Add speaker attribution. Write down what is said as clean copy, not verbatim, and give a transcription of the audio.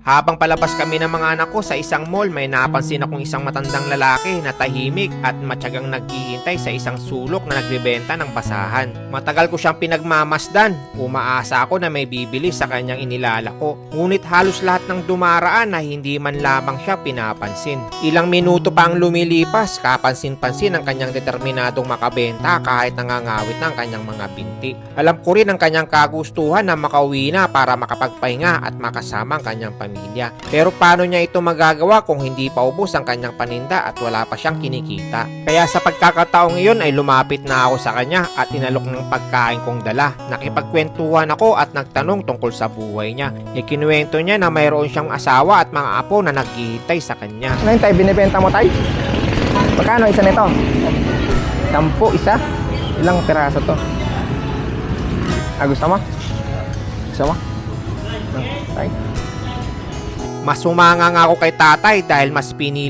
Speaker 1: Habang palabas kami ng mga anak ko sa isang mall, may napansin akong isang matandang lalaki na tahimik at matyagang naghihintay sa isang sulok na nagbebenta ng basahan. Matagal ko siyang pinagmamasdan, umaasa ako na may bibili sa kanyang inilalako. Ngunit halos lahat ng dumaraan na hindi man lamang siya pinapansin. Ilang minuto pa ang lumilipas, kapansin-pansin ang kanyang determinadong makabenta kahit nangangawit ng kanyang mga binti. Alam ko rin ang kanyang kagustuhan na makauwi na para makapagpahinga at makasama ang kanyang pamilya. Pero paano niya ito magagawa kung hindi pa ubos ang kanyang paninda at wala pa siyang kinikita? Kaya sa pagkakataong iyon ay lumapit na ako sa kanya at inalok ng pagkain kong dala. Nakipagkwentuhan ako at nagtanong tungkol sa buhay niya. Ikinuwento niya na mayroon siyang asawa at mga apo na naghihintay sa kanya.
Speaker 2: Ano yun, tay? Binibenta mo, tay? Magkano isa nito? 10 isa? Ilang piraso to? Gusto mo? Gusto mo? Tay?
Speaker 1: Mas humanga nga ako kay tatay dahil mas pinili